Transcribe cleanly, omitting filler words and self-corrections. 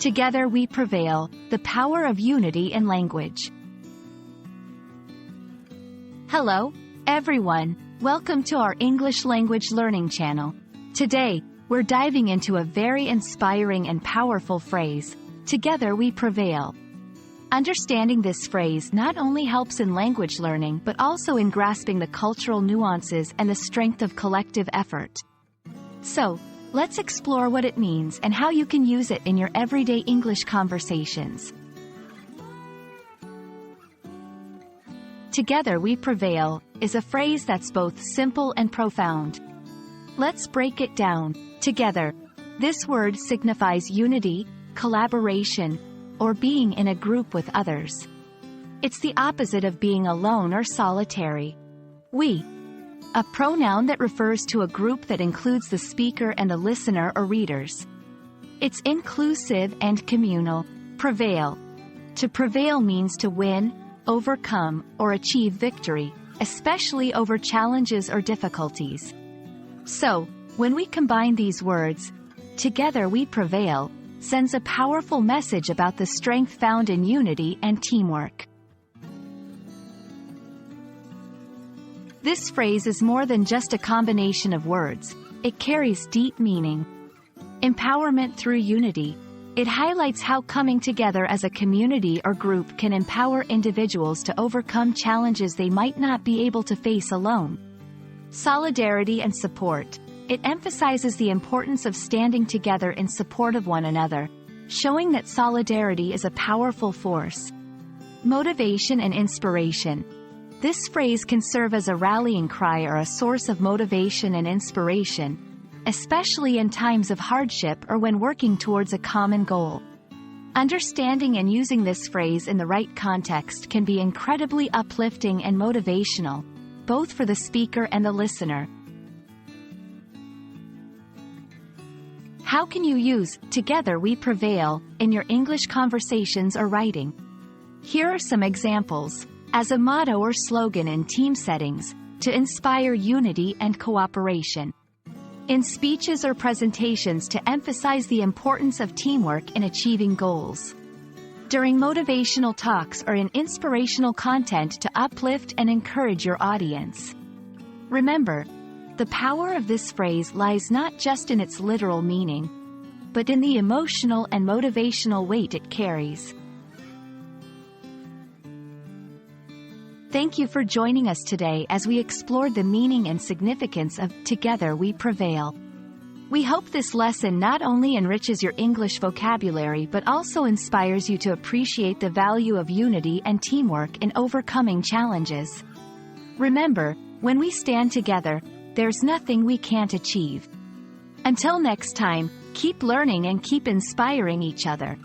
Together we prevail, the power of unity in language. Hello, everyone. Welcome to our English language learning channel. Today, we're diving into a very inspiring and powerful phrase, together we prevail. Understanding this phrase not only helps in language learning but also in grasping the cultural nuances and the strength of collective effort. So, let's explore what it means and how you can use it in your everyday English conversations. Together we prevail is a phrase that's both simple and profound. Let's break it down. Together. This word signifies unity, collaboration, or being in a group with others. It's the opposite of being alone or solitary. We. A pronoun that refers to a group that includes the speaker and the listener or readers. It's inclusive and communal. Prevail. To prevail means to win, overcome, or achieve victory, especially over challenges or difficulties. So, when we combine these words, together we prevail, sends a powerful message about the strength found in unity and teamwork. This phrase is more than just a combination of words, it carries deep meaning. Empowerment through unity. It highlights how coming together as a community or group can empower individuals to overcome challenges they might not be able to face alone. Solidarity and support. It emphasizes the importance of standing together in support of one another, showing that solidarity is a powerful force. Motivation and inspiration. This phrase can serve as a rallying cry or a source of motivation and inspiration, especially in times of hardship or when working towards a common goal. Understanding and using this phrase in the right context can be incredibly uplifting and motivational, both for the speaker and the listener. How can you use "Together we prevail" in your English conversations or writing? Here are some examples. As a motto or slogan in team settings, to inspire unity and cooperation. In speeches or presentations to emphasize the importance of teamwork in achieving goals. During motivational talks or in inspirational content to uplift and encourage your audience. Remember, the power of this phrase lies not just in its literal meaning, but in the emotional and motivational weight it carries. Thank you for joining us today as we explored the meaning and significance of "Together we prevail." We hope this lesson not only enriches your English vocabulary but also inspires you to appreciate the value of unity and teamwork in overcoming challenges. Remember, when we stand together, there's nothing we can't achieve. Until next time, keep learning and keep inspiring each other.